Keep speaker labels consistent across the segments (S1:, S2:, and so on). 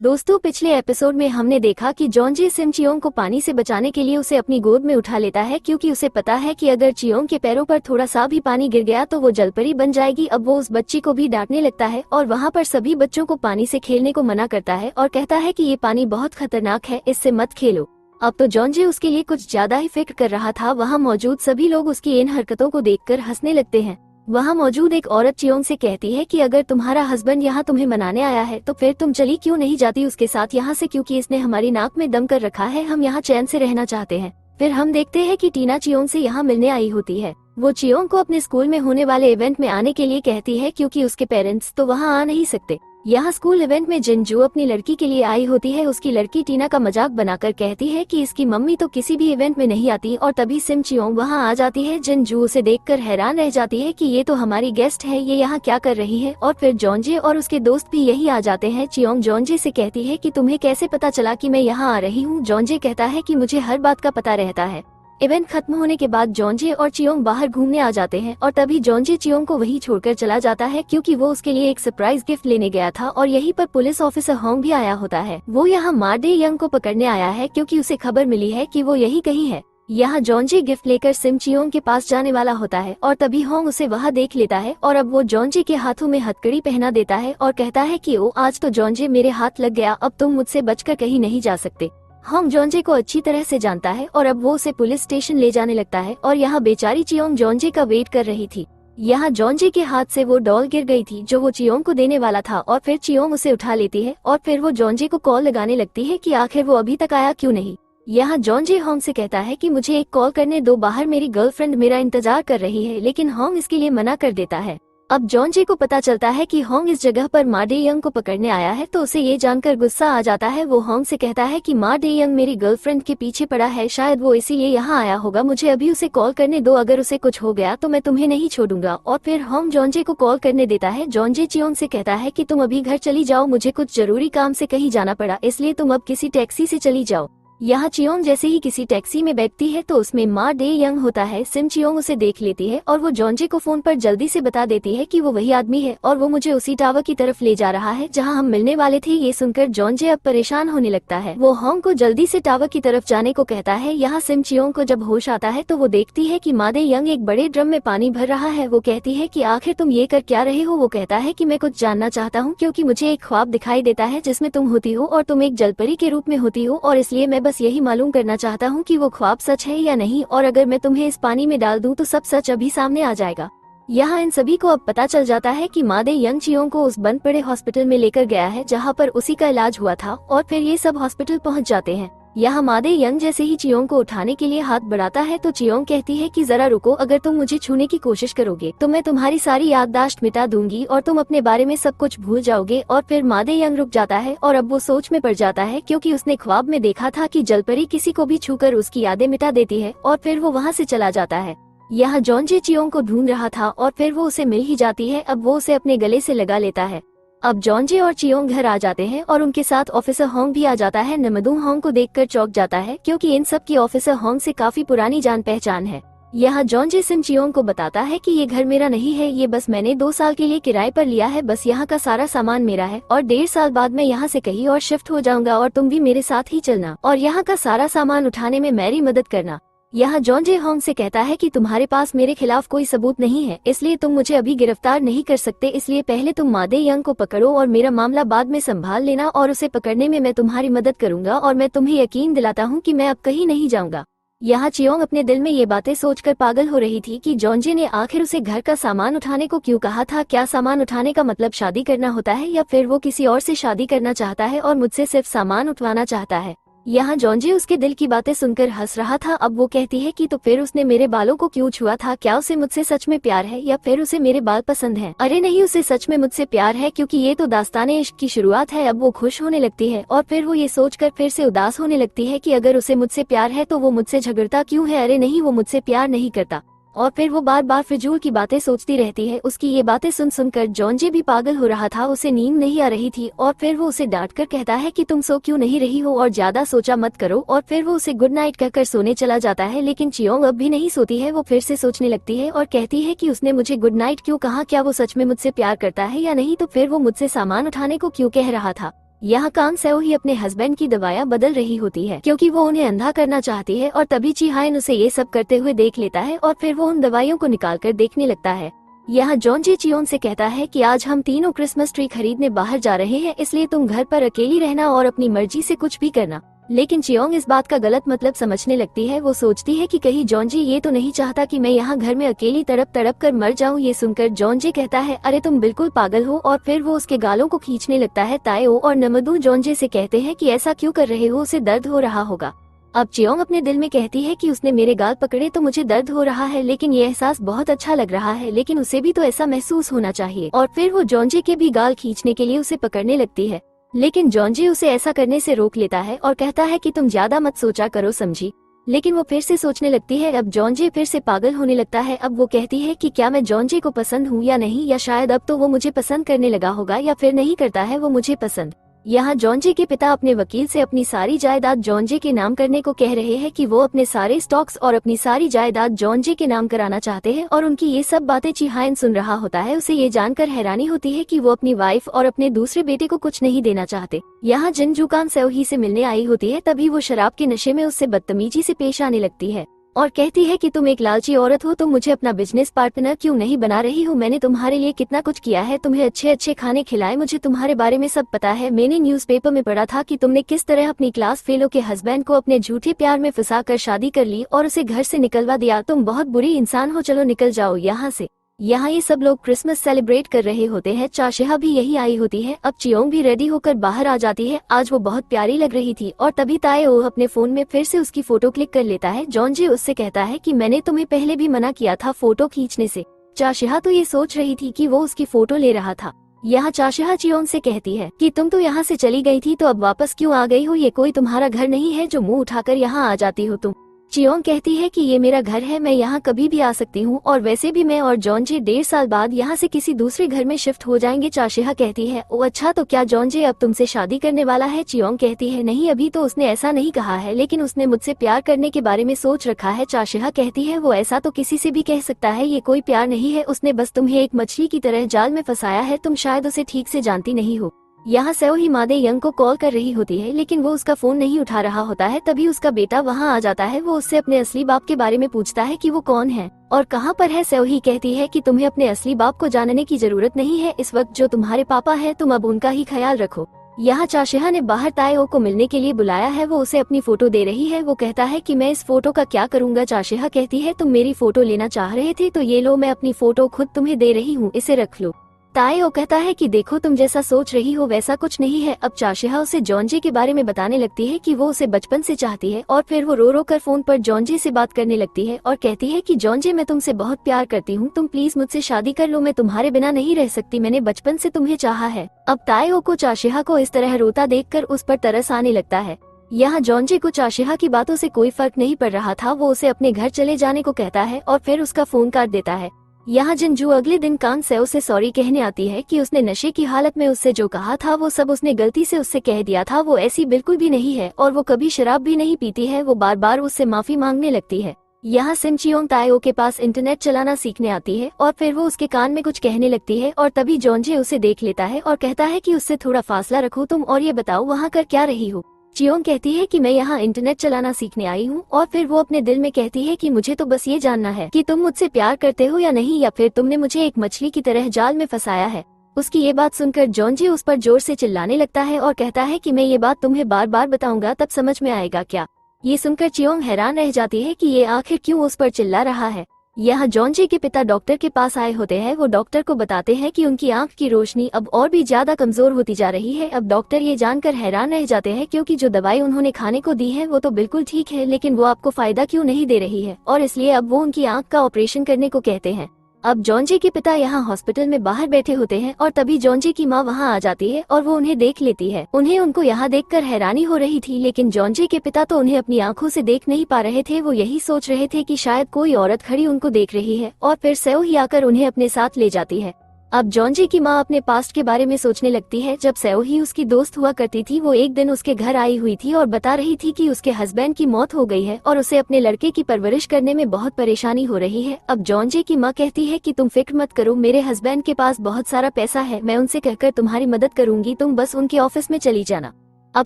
S1: दोस्तों, पिछले एपिसोड में हमने देखा कि जॉन्जे सिम चियोंग को पानी से बचाने के लिए उसे अपनी गोद में उठा लेता है, क्योंकि उसे पता है कि अगर चियोंग के पैरों पर थोड़ा सा भी पानी गिर गया तो वो जलपरी बन जाएगी। अब वो उस बच्ची को भी डांटने लगता है और वहाँ पर सभी बच्चों को पानी से खेलने को मना करता है और कहता है कि ये पानी बहुत खतरनाक है, इससे मत खेलो। अब तो जॉन्जे उसके लिए कुछ ज्यादा ही फिक्र कर रहा था। वहाँ मौजूद सभी लोग उसकी इन हरकतों को देखकर हंसने लगते हैं। वहाँ मौजूद एक औरत चियोंग से कहती है कि अगर तुम्हारा हस्बैंड यहाँ तुम्हें मनाने आया है तो फिर तुम चली क्यों नहीं जाती उसके साथ यहाँ से, क्योंकि इसने हमारी नाक में दम कर रखा है, हम यहाँ चैन से रहना चाहते हैं। फिर हम देखते हैं कि टीना चियोंग से यहाँ मिलने आई होती है। वो चियोंग को अपने स्कूल में होने वाले इवेंट में आने के लिए कहती है, क्योंकि उसके पेरेंट्स तो वहाँ आ नहीं सकते। यहाँ स्कूल इवेंट में जिनजू अपनी लड़की के लिए आई होती है। उसकी लड़की टीना का मजाक बनाकर कहती है कि इसकी मम्मी तो किसी भी इवेंट में नहीं आती, और तभी सिम चियोंग वहाँ आ जाती है। जिनजू उसे देखकर हैरान रह जाती है कि ये तो हमारी गेस्ट है, ये यहाँ क्या कर रही है। और फिर जॉन्जे और उसके दोस्त भी यही आ जाते हैं। चियोंग जॉन्जे से कहती है कि तुम्हें कैसे पता चला कि मैं यहाँ आ रही हूँ। जॉन्जे कहता है कि मुझे हर बात का पता रहता है। इवेंट खत्म होने के बाद जॉन्जे और चियोंग बाहर घूमने आ जाते हैं और तभी जॉन्जे चियोंग को वहीं छोड़कर चला जाता है, क्योंकि वो उसके लिए एक सरप्राइज गिफ्ट लेने गया था। और यहीं पर पुलिस ऑफिसर होंग भी आया होता है। वो यहाँ मा डे यंग को पकड़ने आया है, क्योंकि उसे खबर मिली है कि वो यही कहीं है। यहाँ जॉन्जे गिफ्ट लेकर सिम चियोंग के पास जाने वाला होता है और तभी होंग उसे वहाँ देख लेता है और अब वो जॉन्जे के हाथों में हथकड़ी पहना देता है और कहता है कि ओ आज तो जॉन्जे मेरे हाथ लग गया, अब तुम मुझसे बचकर कहीं नहीं जा सकते। होंग जॉन्जे को अच्छी तरह से जानता है और अब वो उसे पुलिस स्टेशन ले जाने लगता है। और यहाँ बेचारी चियोंग जॉन्जे का वेट कर रही थी। यहाँ जॉन्जे के हाथ से वो डॉल गिर गई थी जो वो चियोंग को देने वाला था, और फिर चियोंग उसे उठा लेती है और फिर वो जॉन्जे को कॉल लगाने लगती है कि आखिर वो अभी तक आया क्यों नहीं। यहाँ जॉन्जे होंग से कहता है कि मुझे एक कॉल करने दो, बाहर मेरी गर्लफ्रेंड मेरा इंतजार कर रही है, लेकिन होंग इसके लिए मना कर देता है। अब जॉन्जे को पता चलता है कि होंग इस जगह पर मा डे यंग को पकड़ने आया है, तो उसे ये जानकर गुस्सा आ जाता है। वो होंग से कहता है कि मा डे यंग मेरी गर्लफ्रेंड के पीछे पड़ा है, शायद वो इसीलिए यहाँ आया होगा, मुझे अभी उसे कॉल करने दो, अगर उसे कुछ हो गया तो मैं तुम्हें नहीं छोड़ूंगा। और फिर होंग जॉन्जे को कॉल करने देता है। जॉन्जे चियोंग से कहता है कि तुम अभी घर चली जाओ, मुझे कुछ जरूरी काम से कहीं जाना पड़ा, इसलिए तुम अब किसी टैक्सी से चली जाओ। यहाँ चियोंग जैसे ही किसी टैक्सी में बैठती है तो उसमें मा डे यंग होता है। सिम चियोंग उसे देख लेती है और वो जॉन्जे को फोन पर जल्दी से बता देती है कि वो वही आदमी है और वो मुझे उसी टावर की तरफ ले जा रहा है जहाँ हम मिलने वाले थे। ये सुनकर जॉन्जे अब परेशान होने लगता है। वो होंग को जल्दी से टावर की तरफ जाने को कहता है। यहाँ सिम चियोंग को जब होश आता है तो वो देखती है कि मा डे यंग एक बड़े ड्रम में पानी भर रहा है। वो कहती है कि आखिर तुम ये कर क्या रहे हो। वो कहता है कि मैं कुछ जानना चाहता हूँ, क्योंकि मुझे एक ख्वाब दिखाई देता है जिसमें तुम होती हो और तुम एक जलपरी के रूप में होती हो, और इसलिए मैं बस यही मालूम करना चाहता हूँ कि वो ख्वाब सच है या नहीं, और अगर मैं तुम्हें इस पानी में डाल दूं तो सब सच अभी सामने आ जाएगा। यहाँ इन सभी को अब पता चल जाता है कि मा डे यंग चियोंग को उस बंद पड़े हॉस्पिटल में लेकर गया है जहाँ पर उसी का इलाज हुआ था, और फिर ये सब हॉस्पिटल पहुँच जाते हैं। यहाँ मा डे यंग जैसे ही चियोंग को उठाने के लिए हाथ बढ़ाता है तो चियोंग कहती है कि जरा रुको, अगर तुम मुझे छूने की कोशिश करोगे तो मैं तुम्हारी सारी याददाश्त मिटा दूंगी और तुम अपने बारे में सब कुछ भूल जाओगे। और फिर मा डे यंग रुक जाता है और अब वो सोच में पड़ जाता है, क्योंकि उसने ख्वाब में देखा था कि जलपरी किसी को भी छूकर उसकी यादें मिटा देती है, और फिर वो वहाँ से चला जाता है। यहाँ जॉन्जे चियोंग को ढूंढ रहा था और फिर वो उसे मिल ही जाती है। अब वो उसे अपने गले से लगा लेता है। अब जॉन्जे और चियोंग घर आ जाते हैं और उनके साथ ऑफिसर होंग भी आ जाता है। नमदूंग होंग को देखकर चौंक जाता है, क्योंकि इन सब की ऑफिसर होंग से काफी पुरानी जान पहचान है। यहाँ जॉन्जे सिम चियोंग को बताता है कि ये घर मेरा नहीं है, ये बस मैंने 2 साल के लिए किराए पर लिया है, बस यहाँ का सारा सामान मेरा है और 1.5 साल बाद मैं यहाँ से कहीं और शिफ्ट हो जाऊंगा और तुम भी मेरे साथ ही चलना और यहाँ का सारा सामान उठाने में मेरी मदद करना। यहाँ जॉन्जे होंग से कहता है कि तुम्हारे पास मेरे खिलाफ कोई सबूत नहीं है, इसलिए तुम मुझे अभी गिरफ्तार नहीं कर सकते, इसलिए पहले तुम मा डे यंग को पकड़ो और मेरा मामला बाद में संभाल लेना, और उसे पकड़ने में मैं तुम्हारी मदद करूंगा और मैं तुम्हें यकीन दिलाता हूँ कि मैं अब कहीं नहीं जाऊंगा। यहाँ चियोंग अपने दिल में ये बातें सोचकर पागल हो रही थी कि जॉन्जे ने आखिर उसे घर का सामान उठाने को क्यों कहा था। क्या सामान उठाने का मतलब शादी करना होता है, या फिर वो किसी और से शादी करना चाहता है और मुझसे सिर्फ सामान उठवाना चाहता है। यहाँ जॉन्जे उसके दिल की बातें सुनकर हंस रहा था। अब वो कहती है कि तो फिर उसने मेरे बालों को क्यों छुआ था, क्या उसे मुझसे सच में प्यार है या फिर उसे मेरे बाल पसंद हैं। अरे नहीं, उसे सच में मुझसे प्यार है, क्योंकि ये तो दास्ताने इश्क की शुरुआत है। अब वो खुश होने लगती है और फिर वो ये सोचकर फिर से उदास होने लगती है कि अगर उसे मुझसे प्यार है तो वो मुझसे झगड़ता क्यों है। अरे नहीं, वो मुझसे प्यार नहीं करता। और फिर वो बार बार फिजूल की बातें सोचती रहती है। उसकी ये बातें सुन सुनकर जॉन्जे भी पागल हो रहा था, उसे नींद नहीं आ रही थी और फिर वो उसे डांटकर कहता है कि तुम सो क्यों नहीं रही हो और ज्यादा सोचा मत करो, और फिर वो उसे गुड नाइट कहकर सोने चला जाता है। लेकिन चियोंग अब भी नहीं सोती है, वो फिर से सोचने लगती है और कहती है कि उसने मुझे गुड नाइट क्यों कहा, क्या वो सच में मुझसे प्यार करता है या नहीं, तो फिर वो मुझसे सामान उठाने को क्यों कह रहा था। यहाँ कांग सेओ ही अपने हस्बैंड की दवाइयाँ बदल रही होती है क्योंकि वो उन्हें अंधा करना चाहती है और तभी ची हायन उसे ये सब करते हुए देख लेता है और फिर वो उन दवाइयों को निकाल कर देखने लगता है। यहाँ जॉन्जे चियोंग से कहता है कि आज हम तीनों क्रिसमस ट्री खरीदने बाहर जा रहे हैं, इसलिए तुम घर पर अकेली रहना और अपनी मर्जी से कुछ भी करना। लेकिन चियोंग इस बात का गलत मतलब समझने लगती है। वो सोचती है कि कहीं जॉन्जे ये तो नहीं चाहता कि मैं यहाँ घर में अकेली तड़प तड़प कर मर जाऊँ। ये सुनकर जॉन्जे कहता है, अरे तुम बिल्कुल पागल हो, और फिर वो उसके गालों को खींचने लगता है। ताएओ और नमदू जॉन्जे से कहते हैं कि ऐसा क्यों कर रहे हो, उसे दर्द हो रहा होगा। अब चियोंग अपने दिल में कहती है कि उसने मेरे गाल पकड़े तो मुझे दर्द हो रहा है, लेकिन ये एहसास बहुत अच्छा लग रहा है, लेकिन उसे भी तो ऐसा महसूस होना चाहिए। और फिर वो जॉन्जे के भी गाल खींचने के लिए उसे पकड़ने लगती है, लेकिन जॉन्जे उसे ऐसा करने से रोक लेता है और कहता है कि तुम ज्यादा मत सोचा करो, समझी। लेकिन वो फिर से सोचने लगती है। अब जॉन्जे फिर से पागल होने लगता है। अब वो कहती है कि क्या मैं जॉन्जे को पसंद हूँ या नहीं, या शायद अब तो वो मुझे पसंद करने लगा होगा, या फिर नहीं करता है वो मुझे पसंद। यहाँ जॉन्जे के पिता अपने वकील से अपनी सारी जायदाद जॉन्जे के नाम करने को कह रहे हैं कि वो अपने सारे स्टॉक्स और अपनी सारी जायदाद जॉन्जे के नाम कराना चाहते हैं। और उनकी ये सब बातें ची हायन सुन रहा होता है। उसे ये जानकर हैरानी होती है कि वो अपनी वाइफ और अपने दूसरे बेटे को कुछ नहीं देना चाहते। यहाँ जिन जुकान सेओही से मिलने आई होती है, तभी वो शराब के नशे में उससे बदतमीजी से पेश आने लगती है और कहती है कि तुम एक लालची औरत हो, तुम मुझे अपना बिजनेस पार्टनर क्यों नहीं बना रही हो? मैंने तुम्हारे लिए कितना कुछ किया है, तुम्हें अच्छे अच्छे खाने खिलाए, मुझे तुम्हारे बारे में सब पता है। मैंने न्यूज़पेपर में पढ़ा था कि तुमने किस तरह अपनी क्लास फेलो के हस्बैंड को अपने झूठे प्यार में फंसा कर शादी कर ली और उसे घर से निकलवा दिया। तुम बहुत बुरी इंसान हो, चलो निकल जाओ यहाँ से। यहाँ ये सब लोग क्रिसमस सेलिब्रेट कर रहे होते हैं। चाशिहा भी यही आई होती है। अब चियोंग भी रेडी होकर बाहर आ जाती है। आज वो बहुत प्यारी लग रही थी और तभी ताएओ अपने फोन में फिर से उसकी फोटो क्लिक कर लेता है। जॉन्जे उससे कहता है कि मैंने तुम्हें पहले भी मना किया था फोटो खींचने से। चाशिहा तो ये सोच रही थी कि वो उसकी फोटो ले रहा था। यहाँ चाशिहा चियोंग से कहती है कि तुम तो यहाँ से चली गई थी, तो अब वापस क्यों आ गई हो? ये कोई तुम्हारा घर नहीं है जो मुंह उठाकर यहाँ आ जाती हो तुम। चियोंग कहती है कि ये मेरा घर है, मैं यहाँ कभी भी आ सकती हूँ, और वैसे भी मैं और जॉन्जे 1.5 साल बाद यहाँ से किसी दूसरे घर में शिफ्ट हो जाएंगे। चाशिहा कहती है, ओ अच्छा, तो क्या जॉन्जे अब तुमसे शादी करने वाला है? चियोंग कहती है, नहीं, अभी तो उसने ऐसा नहीं कहा है, लेकिन उसने मुझसे प्यार करने के बारे में सोच रखा है। चाशिहा कहती है, वो ऐसा तो किसी से भी कह सकता है, ये कोई प्यार नहीं है, उसने बस तुम्हें एक मछली की तरह जाल में फंसाया है, तुम शायद उसे ठीक से जानती नहीं हो। यहाँ सेओही मादे यंग को कॉल कर रही होती है, लेकिन वो उसका फोन नहीं उठा रहा होता है। तभी उसका बेटा वहाँ आ जाता है। वो उससे अपने असली बाप के बारे में पूछता है कि वो कौन है और कहाँ पर है। सेओही कहती है कि तुम्हें अपने असली बाप को जानने की जरूरत नहीं है, इस वक्त जो तुम्हारे पापा है तुम अब उनका ही ख्याल रखो। यहाँ चाशिहा ने बाहर ताएओ को मिलने के लिए बुलाया है। वो उसे अपनी फोटो दे रही है। वो कहता है कि मैं इस फोटो का क्या करूँगा? चाशिहा कहती है, तुम मेरी फोटो लेना चाह रहे थे तो ये लो, मैं अपनी फोटो खुद तुम्हें दे रही हूँ, इसे रख लो। ताएओ कहता है कि देखो, तुम जैसा सोच रही हो वैसा कुछ नहीं है। अब चाशिहा उसे जॉन्जे के बारे में बताने लगती है कि वो उसे बचपन से चाहती है, और फिर वो रो रो कर फोन पर जॉन्जे से बात करने लगती है और कहती है कि जॉन्जे, मैं तुमसे बहुत प्यार करती हूँ, तुम प्लीज मुझसे शादी कर लो, मैं तुम्हारे बिना नहीं रह सकती, मैंने बचपन से तुम्हें चाहा है। अब ताएओ को चाशिहा को इस तरह रोता देखकर उस पर तरस आने लगता है। यहाँ जॉन्जे को चाशिहा की बातों से कोई फर्क नहीं पड़ रहा था। वो उसे अपने घर चले जाने को कहता है और फिर उसका फोन काट देता है। यहाँ जिनजू अगले दिन कांग सेओ से सॉरी कहने आती है कि उसने नशे की हालत में उससे जो कहा था वो सब उसने गलती से उससे कह दिया था। वो ऐसी बिल्कुल भी नहीं है और वो कभी शराब भी नहीं पीती है। वो बार बार उससे माफी मांगने लगती है। यहाँ सिम चियोंग ताएओ के पास इंटरनेट चलाना सीखने आती है और फिर वो उसके कान में कुछ कहने लगती है और तभी जॉन्जे उसे देख लेता है और कहता है कि उससे थोड़ा फासला रखो तुम, और ये बताओ वहाँ कर क्या रही हो? चियोंग कहती है कि मैं यहाँ इंटरनेट चलाना सीखने आई हूँ, और फिर वो अपने दिल में कहती है कि मुझे तो बस ये जानना है कि तुम मुझसे प्यार करते हो या नहीं, या फिर तुमने मुझे एक मछली की तरह जाल में फंसाया है। उसकी ये बात सुनकर जॉन्जे उस पर जोर से चिल्लाने लगता है और कहता है कि मैं ये बात तुम्हें बार बार बताऊंगा, तब समझ में आएगा क्या? ये सुनकर चियोंग हैरान रह जाती है कि ये आखिर क्यों उस पर चिल्ला रहा है। यहाँ जॉन्जे के पिता डॉक्टर के पास आए होते हैं। वो डॉक्टर को बताते हैं कि उनकी आंख की रोशनी अब और भी ज्यादा कमजोर होती जा रही है। अब डॉक्टर ये जानकर हैरान रह जाते हैं क्योंकि जो दवाई उन्होंने खाने को दी है वो तो बिल्कुल ठीक है, लेकिन वो आपको फायदा क्यों नहीं दे रही है, और इसलिए अब वो उनकी आंख का ऑपरेशन करने को कहते हैं। अब जॉन्जे के पिता यहाँ हॉस्पिटल में बाहर बैठे होते हैं और तभी जॉन्जे की माँ वहाँ आ जाती है और वो उन्हें देख लेती है। उन्हें उनको यहाँ देखकर हैरानी हो रही थी, लेकिन जॉन्जे के पिता तो उन्हें अपनी आंखों से देख नहीं पा रहे थे। वो यही सोच रहे थे कि शायद कोई औरत खड़ी उनको देख रही है, और फिर सेओही आकर उन्हें अपने साथ ले जाती है। अब जॉन्जी की माँ अपने पास्ट के बारे में सोचने लगती है। जब सेओ ही उसकी दोस्त हुआ करती थी, वो एक दिन उसके घर आई हुई थी और बता रही थी कि उसके हस्बैंड की मौत हो गई है और उसे अपने लड़के की परवरिश करने में बहुत परेशानी हो रही है। अब जॉन्जी की माँ कहती है कि तुम फिक्र मत करो, मेरे हस्बैंड के पास बहुत सारा पैसा है, मैं उनसे कहकर तुम्हारी मदद करूंगी, तुम बस उनके ऑफिस में चली जाना। अब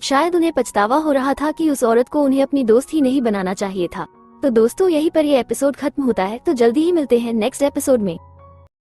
S1: शायद उन्हें पछतावा हो रहा था कि उस औरत को उन्हें अपनी दोस्त ही नहीं बनाना चाहिए था। तो दोस्तों, यहीं पर ये एपिसोड खत्म होता है। तो जल्दी ही मिलते हैं नेक्स्ट एपिसोड में।